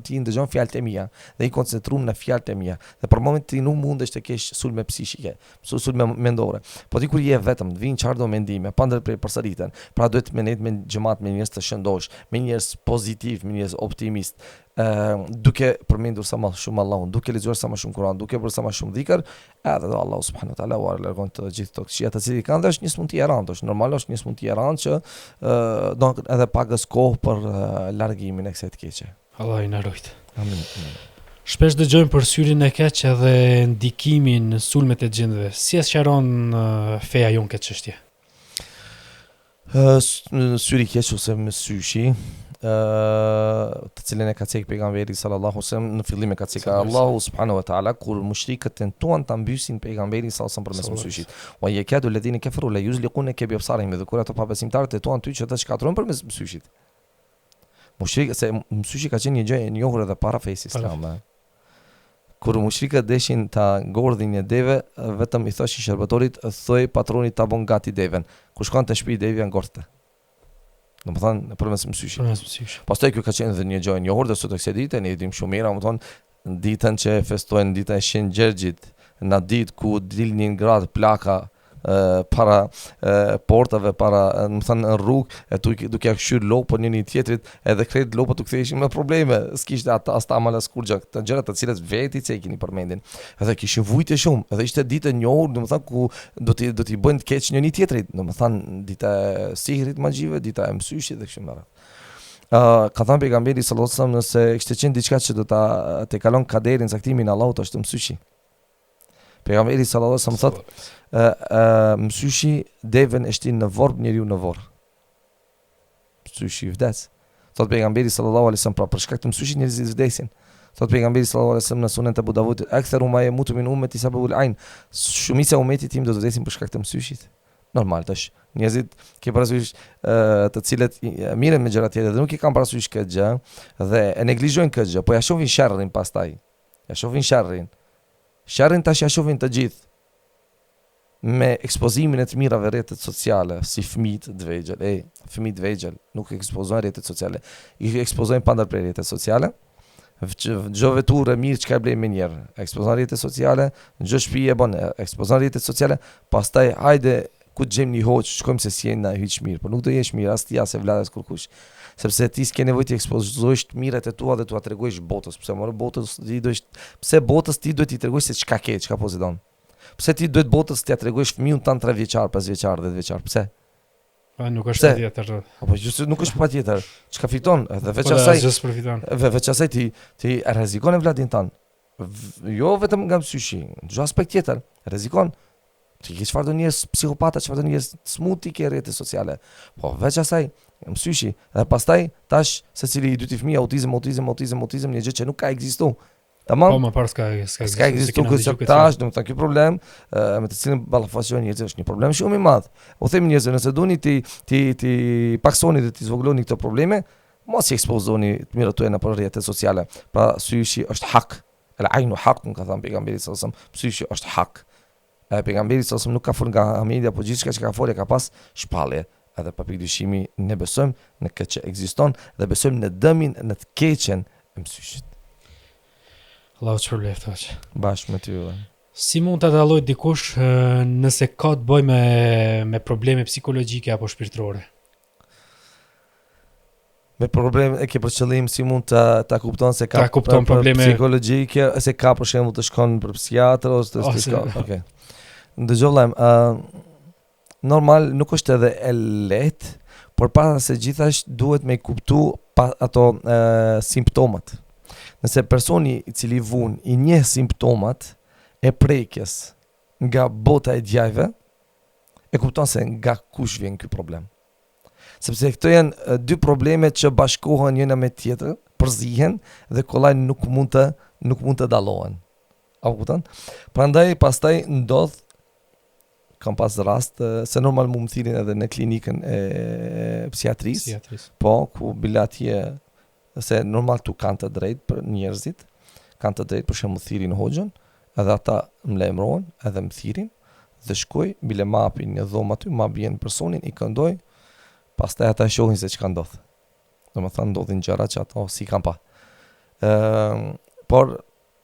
ti ndëgjon fjalët e mia dhe i koncentruar në fjalët e mia. Dhe për moment ti nuk mundesh të kesh sulme psiqike, sulme mendore. Po ti kur je vetëm, të vinë çfarëdo mendime, pa ndërprej përsëriten. Pra duhet me xhamat me njerëz të shëndosh, me njerëz pozitiv, me njerëz optimist. Duke përmendur sa më shumë Allahun, duke lexuar sa më shumë Kur'an, duke bërë sa më shumë dhikr, edhe do Allahu subhanahu wa taala u largon të gjithë këto këqija të cilat kanë, është një smundje e rëndë, është normal, është një smundje e rëndë që don edhe pagës kohë për largimin e kësaj të keqe. Allah i na ruajt. Amin. Shpesh dëgjojmë për syrin e keq edhe ndikimin në sulmet e gjendëve. Si e sqaron feja jon këtë çështje? Syri keq ose me syshi, të cilën e ka cek pejgamberi sallallahu alaihi wasallam në fillim e ka cek Allahu subhanahu wa taala kur mushrikët tentuan ta mbysin pejgamberin sallallahu alaihi wasallam përmes syshit. Wa yakadu alladhina kafaru la yuzliqunaka bi absarihim, dhe kur ato pabesimtarët tentuan ty që të shkatrojnë përmes syshit. Mushrikët se syshi ka qenë një gjë e njohur edhe para fesë islame. Kur mushrikët deshin ta ngordhin një deve, vetëm i thoshin shërbëtorit, thoj patronit ta bën gati deven. Kur shkon te shtëpi devja ngordhte. Do të thonë përmes syshit. Pastaj kjo ka qenë edhe një gjë e njohur dhe sot kësaj dite ne dimë shumë mirë, do të thonë ditën që festojnë dita e Shenjtë Gjergjit, në ditë ku dilnin grad plaka para portave, para, më thënë në rrugë, e duke ja këshyr lopën njëri tjetrit, edhe krejt lopët u ktheheshin me probleme, s'kishte as tamal as kurrë, të gjëra të cilat vetë i cekin i përmendin. Edhe kishin vujtje shumë, edhe ishte ditë e njohur, domethënë ku do t'i bëjnë të keq njëri tjetrit, domethënë dita e sihrit magjive, dita e mësyshit dhe kështu me radhë. Ka thënë pejgamberi sallallahu alajhi wasallam, nëse kishte qenë diçka që do të kalon kaderin, caktimin e Allahut, është mësyshi. Pejgamberi sallallahu alajhi wasallam thotë, mësyshi devën e shtin në vorb, njeriu në vorr. Mësyshi vdes. Thot pejgamberi sallallahu alajhi wasallam, pra për shkak të mësyshit njerëzit vdesin. Thot pejgamberi sallallahu alajhi wasallam në sunen e Abu Davud, aktharu ma yamutu min ummati sababul ayn. Shumica e ummetit tim do të vdesin për shkak të mësyshit. Normal tash. Njerëzit që parasysh të cilët mirën me gjëra tjera dhe nuk i kanë parasysh këtë gjë dhe e neglizhojnë këtë gjë, po ja shohin sherrin pastaj. Ja shohin sherrin. Sherrin tash ja shohin të gjithë. Me ekspozimin e të mirave rrjetet sociale, si fëmijët të vegjël, fëmijët të vegjël nuk ekspozojnë rrjetet sociale, i ekspozojnë pa ndërprer rrjetet sociale. Çdo veturë mirë çka blej me njerë, ekspozon rrjetet sociale, çdo shtëpi e bën, ekspozon rrjetet sociale, pastaj hajde ku gjejmë një hoç, shkojmë se si jeni hiç mirë, por nuk do jesh mirë as ti as e vladas kurkush. Sepse ti s'ke nevojë të ekspozosh të mirat e tua dhe t'ua tregosh botës, pse morë botës pse botës ti duhet t'i tregosh se çka ke, çka pozidon. Pse ti duhet botës t'ia tregosh fëmijën tan 3 vjeçar, 5 vjeçar, 10 vjeçar, pse? Nuk është patjetër. Apo just nuk është patjetër. Çka fiton? Edhe veç asaj. Veç asaj ti rrezikon vladin tan. Jo vetëm nga mësyshi, çdo aspekt tjetër, rrezikon. Ti ke çfarë do njerëz psikopata, çfarë do njerëz smuti ke rrjetet sociale. Po veç asaj, mësyshi, dhe pastaj tash secili i dy fëmijë autizëm, një gjë që nuk ka ekzistuar. Tamam. Po më parë s'ka ekzistuar këtë tash, domethënë ky problem me të cilin ballafaqohen njerëzit është një problem shumë i madh. U them njerëzve, nëse doni ti paksoni dhe ti zvogëloni këto probleme, mos i ekspozoni të mirat tuaja në rrjetet sociale. Pra syshi është hak. El-ainu hak, ka thënë pejgamberi sallallahu alajhi wasallam, syshi është hak. Pejgamberi sallallahu alajhi wasallam nuk ka folur nga media, po gjithçka që ka folur ka pas shpallje. Edhe pa pikëdyshimi ne besojmë në këtë që ekziston dhe besojmë në dëmin, në të keqen e mësyshit. Allahu të shpërblet hoq. Bashkë me ty. Si mund të dalloj dikush nëse ka të bëjë me probleme psikologjike apo shpirtërore? me problem e ke për qëllim si mund ta kupton se ka Ta kupton probleme psikologjike, se ka për shembull të shkon për psikiatër ose të shkon. Okej. Ndëgjoj lajm, normal nuk është edhe e lehtë, por para se gjithashtu duhet me kuptu ato simptomat. Nëse personi i cili vun i njeh simptomat e prekjes nga bota e djajve, e kupton se nga kush vjen ky problem. Sepse këto janë dy probleme që bashkohen njëna me tjetrën, përzihen dhe kollaj nuk mund të dallohen. Apo kupton? Prandaj pastaj ndodh kam pas rast se normal më thirrin edhe në klinikën e psikiatrisë. Po, ku bile atje se normal tu kanë të drejtë për njerëzit, kanë të drejtë për shembull thirrin hoxhën, edhe ata më lajmërohen, edhe më thirrin dhe shkoj, bile ma apin një dhomë aty, ma bjen personin, i këndoj, pastaj ata shohin se çka ndodh. Domethënë ndodhin gjëra që ato si kanë pa. Por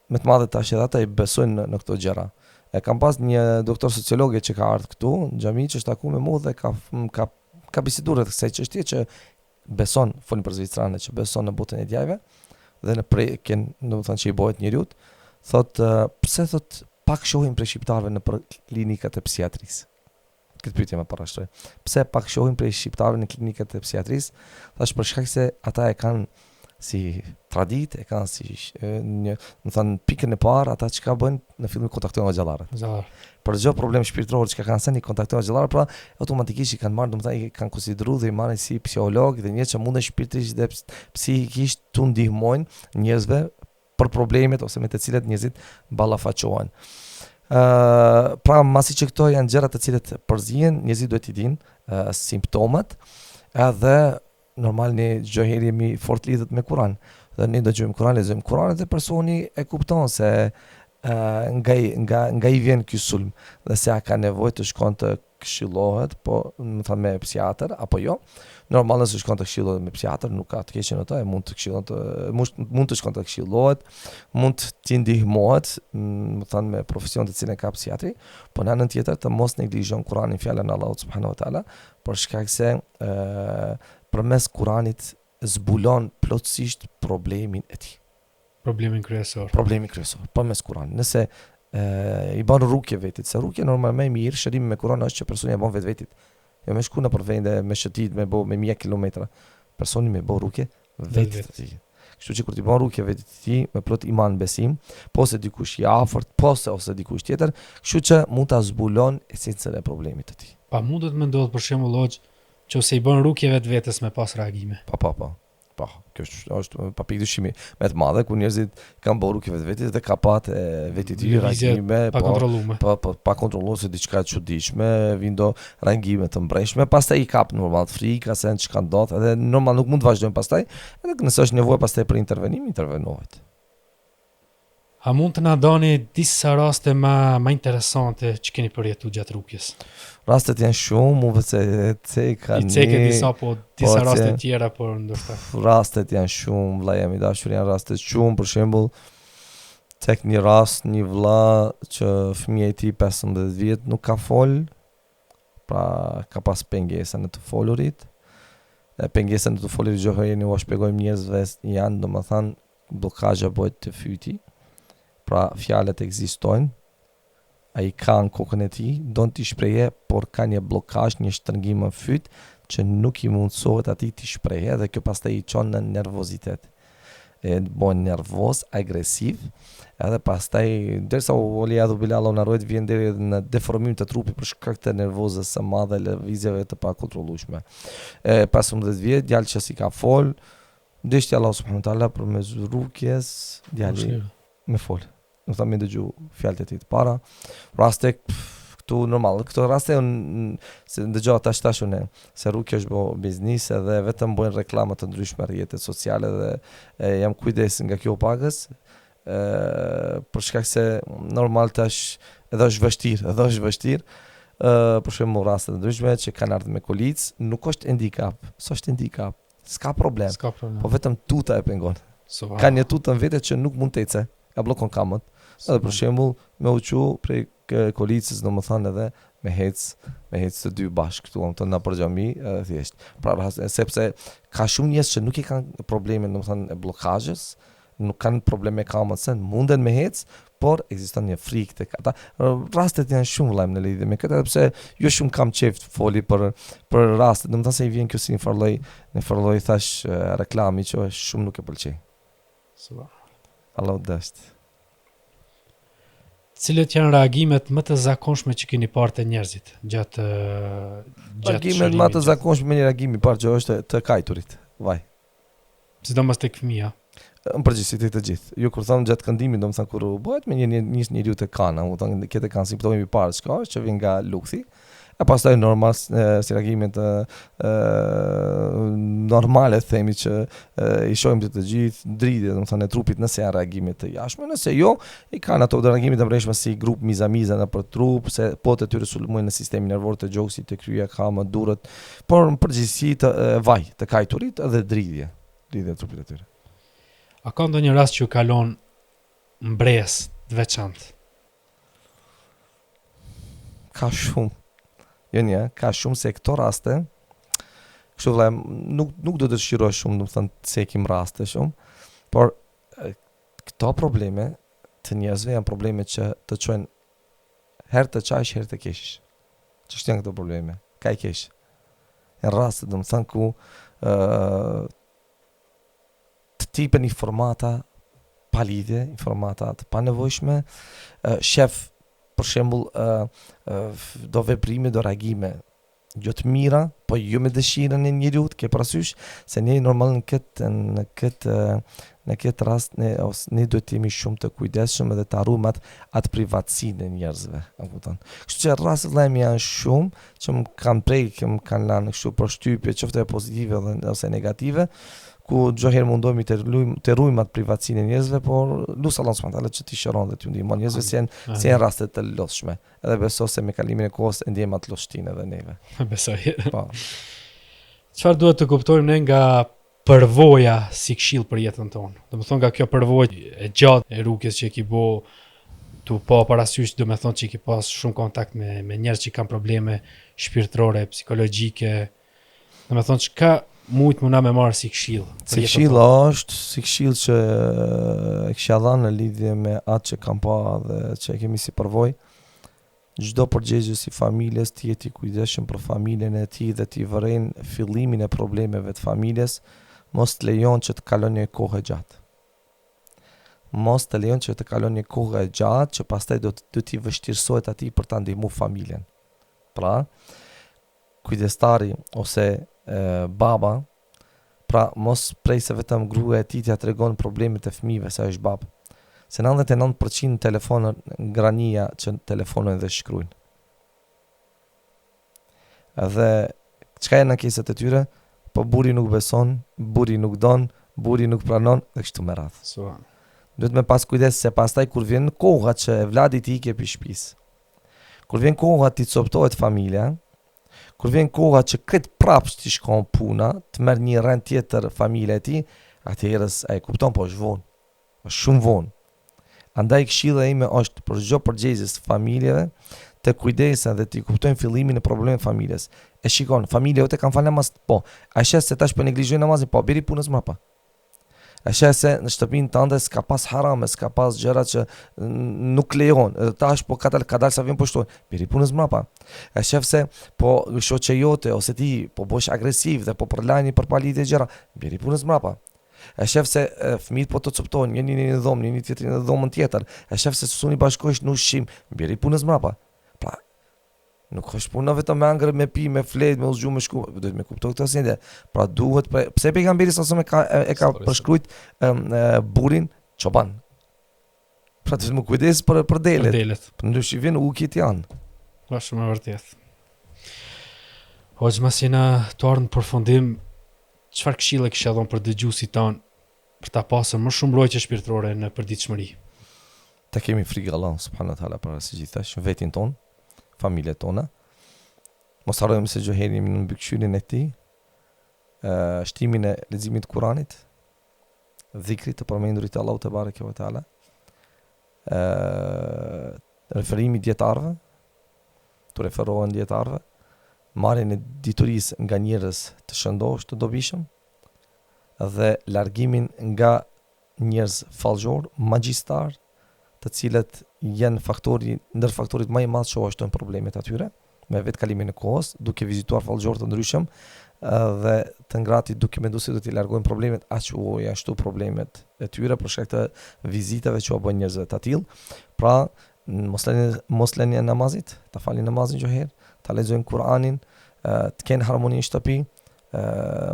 me të madhe tash edhe ata i besojnë në këto gjëra. E kam pas një doktor sociologe që ka ardhur këtu, në xhami që është taku me mua dhe ka biseduar rreth kësaj çështje që beson, folin për Zvicranë, që beson në botën e djajve dhe në prekjen, domethënë që i bëhet njeriu, thotë pse thotë pak shohim prej shqiptarëve në klinikat e psikiatrisë. Këtë pyetje më parashtroj. Pse pak shohim prej shqiptarëve në klinikat e psikiatrisë? Thash për shkak se ata e kanë si traditë, e kanë si më thënë pikën e parë, ata çka bëjnë në fillim kontaktojnë me xhallarët. Për çdo problem shpirtëror që kanë seni kontaktojnë xhallarët, pra automatikisht i kanë marrë, domethënë i kanë konsideruar dhe i marrin si psikolog dhe njerëz që mundën shpirtërisht dhe psikikisht tu ndihmojnë njerëzve për problemet ose me të cilat njerëzit ballafaqohen. Pra masi që këto janë gjërat të cilat përzihen, njerëzit duhet i dinë simptomat, edhe normal ne çdo herë jemi fort lidhur me Kur'an. Dhe ne dëgjojmë Kur'an, lexojmë Kur'an dhe personi e kupton se nga i vjen ky sulm dhe se a ka nevojë të shkon të këshillohet, po më thënë me psikiatër apo jo. Normal nëse shkon të këshillohet me psikiatër, nuk ka të keqen ato, mund të këshillohet, mund të shkon të këshillohet, mund të ndihmohet, më thënë me profesion të cilën ka psikiatri, po në anën tjetër të mos neglizhon Kur'anin, fjalën e Allahut subhanahu wa taala, për shkak se përmes Kur'anit zbulon plotësisht problemin e tij. Problemin kryesor, përmes Kur'anit. Nëse i bën rukje vetit, se rukje normal më mirë, shërimi me Kur'an është që personi e bën vetit. Jo më shku në për vende me shëtit, me bë me 1000 kilometra. Personi me bë rukje vetit të tij. Kështu që kur ti bën rukje vetit të tij me plot iman, besim, po se dikush i afërt, po se ose dikush tjetër, kështu që mund ta zbulon esencën e problemit të tij. Pa mundet më ndodh për shembull hoxh, nëse i bën rukje vetes me pas reagime. Po, kjo është pa pikë dyshimi me të madhe ku njerëzit kanë bërë rukje vetes dhe ka patë vetit i reagime pa kontrolluar. Pa kontrolluar se diçka e çuditshme, vindo reagime të mbrëmshme, pastaj i kap normal frika se çka ndodh, edhe normal nuk mund të vazhdojmë pastaj, edhe nëse është nevojë pastaj për intervenim, intervenohet. A mund të na doni disa raste më interesante që keni përjetuar gjatë rukjes? Rastet janë shumë, mu vëse ceka disa, po disa raste tjera, por ndoshta. Rastet janë shumë, vlla jam i dashur, janë rastet shumë, për shembull, tek një rast, një vlla që fëmia i tij 15 vjet nuk ka fol, pra ka pas pengesa në të folurit. Pengesa në të folurit gjohërin u shpjegojmë njerëzve janë, domethënë bllokazha bëhet të fyti. Pra fjalët ekzistojnë, ai ka në kokën e tij, don t'i shprehje, por ka një blokazh, një shtrëngim në fyt që nuk i mundsohet atij t'i shprehje dhe kjo pastaj i çon në nervozitet. Bën nervoz, agresiv, edhe pastaj derisa u liadhu bilallahu na ruajt vjen deri në deformim të trupit për shkak të nervozës së madhe, lëvizjeve të pakontrollueshme. 15 vjet, djalë që si ka fol, deshti Allah subhanahu wa taala përmes rukjes, djali me fol. Nuk ta më dëgju fjalët e tij të para. Raste këtu normal, këto raste se dëgjoj tash unë se rrugë është bë biznes edhe vetëm bëjnë reklama të ndryshme në rrjetet sociale dhe jam kujdes nga kjo pagës. Për shkak se normal tash edhe është vështirë. Për shembull raste të ndryshme që kanë ardhur me kolic, nuk është handicap, s'është handicap. S'ka problem. Po vetëm tuta e pengon. Ka një tutë në vete që nuk mund të ecë, ka bllokon kamët. Edhe për shembull me uçu prej kolicës, domethënë edhe me hec të dy bashkë këtu të na për xhami thjesht. Pra sepse ka shumë njerëz që nuk i kanë probleme, domethënë e bllokazhes, nuk kanë probleme kamësen, munden me hec, por ekziston një frikë tek ata. Rastet janë shumë vëllai në lidhje me këtë, sepse jo shumë kam qejf të foli për raste, domethënë se i vjen kjo si një farlloj thash reklami që shumë nuk e pëlqej. Allahu dasht. Cilët janë reagimet më të zakonshme që keni parë te njerëzit gjatë reagimet më të zakonshme me një reagim i parë që është të kajturit. Vaj. Sidomos tek fëmia. Në përgjithësi të gjithë. Jo kur thon gjatë këndimit, domethënë kur bëhet me njeriu të kana, domethënë këtë kanë simptomi i parë që vjen nga lukthi. E pastaj normal si reagimet normale themi që i shohim të gjithë dridhje domethënë e trupit nëse janë reagime të jashtme, nëse jo i kanë ato reagime të mbrojtshme si grup mizamiza nëpër trup, se po të tyre sulmojnë në sistemin nervor të gjoksit, të kryja, kama, durët, por në përgjithësi të vaj, të kajturit dhe dridhje e trupit të tyre. A ka ndonjë rast që u kalon mbres të veçantë? Ka shumë. Jo një, ka shumë se këto raste, kështu vëllai, nuk do të dëshiroj shumë, domethënë se kim raste shumë, por këto probleme të njerëzve janë probleme që të çojnë herë të çajsh, herë të kesh. Ç'është janë këto probleme? Ka i kesh. Janë raste domethënë ku të tipen informata pa lidhje, informata të panevojshme, shef për shembull do veprime, do reagime jo të mira, po jo me dëshirën e njeriu, ke parasysh se ne normal në këtë rast ne duhet të jemi shumë të kujdesshëm edhe të harrojmë atë privatësinë e njerëzve, e kupton. Kështu që rastet vëllai janë shumë që më kanë prejkë, më kanë lënë kështu përshtypje, qoftë pozitive ose negative, ku çdo herë mundohemi të ruajmë atë privatësinë e njerëzve, por lutë Allah subhanahu taala që t'i shëron dhe t'ju ndihmon njerëzve si janë raste të lodhshme. Edhe besoj se me kalimin e kohës e ndjejmë atë lodhshtinë edhe neve. Besoj. Po. Çfarë duhet të kuptojmë ne nga përvoja si këshill për jetën tonë? Domethënë nga kjo përvojë e gjatë e rrugës që ki bo tu pa parasysh, domethënë që ki pas shumë kontakt me njerëz që kanë probleme shpirtërore, psikologjike. Domethënë çka mujt më na me marë si këshill. Si këshill është, si këshill që e kisha dhënë në lidhje me atë që kam pa dhe që kemi si përvojë. Çdo përgjegjës si familjes të jeti kujdesshëm për familjen e tij dhe t'i vërejnë fillimin e problemeve të familjes, mos të lejon që të kalon një kohë gjatë. Mos të lejon që të kalon një kohë gjatë që pastaj do t'i vështirësohet atij për ta ndihmuar familjen. Pra, kujdestari ose baba, pra mos prej se vetëm gruaja e tij t'ia tregon problemet e fëmijëve se është bab. Se 99% telefonën ngrania që telefonojnë dhe shkruajnë. Edhe çka janë ankesat e tyre? Po burri nuk beson, burri nuk don, burri nuk pranon dhe kështu me radhë. Duhet me pas kujdes se pastaj kur vjen koha që e vladit i ke pi shtëpisë, kur vjen koha ti coptohet familja, kur vjen koha që këtë prapë t'i shkon puna, të merr një rend tjetër familja e tij, atëherës ai kupton po është vonë. Është shumë vonë. Andaj këshilla ime është për çdo përgjegjës të familjeve të kujdesen dhe të kuptojnë fillimin e problemeve të familjes. E shikon, familja jote kanë falë namaz, po. A shes se tash po neglizhoj namazin, po, biri punës mbrapa. A shes se në shtëpinë tënde s'ka pas harame, s'ka pas gjëra që nuk lejon. Tash po ka dal sa vjen po shton, biri punës mbrapa. A shes se po shoqja jote ose ti po bësh agresiv dhe po përlani për palitje gjëra, biri punës mbrapa. E shef se fëmijët po të coptojnë, njëri në dhomë, njëri tjetri në dhomën tjetër. E shef se suni bashkohesh në ushqim, mbiri punës mbrapa. Pra, nuk është puna vetëm me angër, me pi, me flet, me uzgju, me shku, duhet me kuptoj këtë asnjë. Pra duhet, pse pejgamberi sa e ka përshkruajt burrin çoban. Pra të më kujdes për delet. Për ndrysh i vjen ukit janë. Pra shumë e vërtet. Hoxha masina të ardhmë në përfundim. Çfarë këshille kisha dhënë për dëgjuesit tanë për ta pasur më shumë mbrojtje shpirtërore në përditshmëri? Ta kemi frikë Allah subhanahu wa taala para së gjithash, vetin ton, familjen tona. Mos harrojmë se çdo herë jemi në mbikëqyrjen e tij, shtimin e leximit të Kuranit, dhikrit të përmendurit të Allahut te bareke ve teala, referimi dietarëve, preferohen dietarëve, marrjen e diturisë nga njerëz të shëndosh të dobishëm dhe largimin nga njerëz fallxor, magjistar, të cilët janë ndër faktorit më i madh që shtojnë problemet atyre me vetë kalimin e kohës, duke vizituar fallxor të ndryshëm dhe të ngrati duke menduar se do t'i largojnë problemet, ashtu problemet e tyre për shkak të vizitave që u bën njerëzve të tillë. Pra, mos lënia namazit, ta falin namazin çdo herë, ta lexojnë Kur'anin, të kenë harmoni në shtëpi,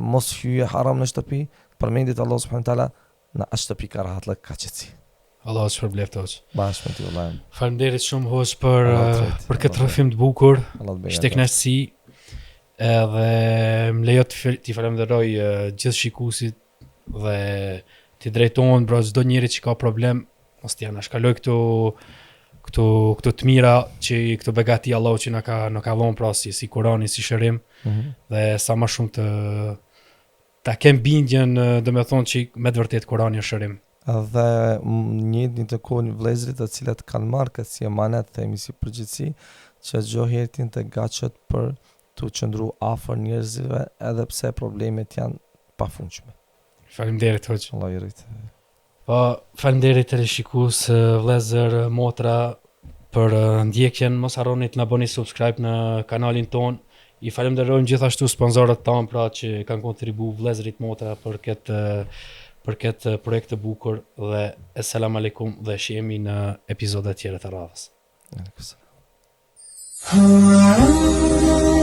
mos hyje haram në shtëpi, përmendit Allah subhanahu taala në atë shtëpi ka rahatllëk, ka qetësi. Allah është përbleft hoç. Bashkë me ti vëllai. Faleminderit shumë hoç për këtë rrëfim të bukur. Ishte kënaqësi. Edhe më lejo t'i falenderoj gjithë shikuesit dhe t'i drejtohen për çdo njeri që ka problem, mos t'i anashkaloj këto të mira që këto begati Allahu që na ka dhënë pra si Kurani, si shërim, dhe sa më shumë ta kem bindjen, domethënë që me të vërtet Kurani është shërim. Dhe një të kohën vëllezërit të cilët kanë marrë këtë si emanet, themi si përgjithësi, që çdo herë të gatshët për të qëndru afër njerëzve edhe pse problemet janë pafundshme. Faleminderit hoç. Allah i rrit. Po, faleminderit të shikues, vëllezër, motra për ndjekjen. Mos harroni të na bëni subscribe në kanalin ton. I falenderojmë gjithashtu sponsorët tanë pra që kanë kontribuar vëllezërit motra për këtë projekt të bukur dhe selam aleikum dhe shihemi në episode të tjera të radhës. Aleikum.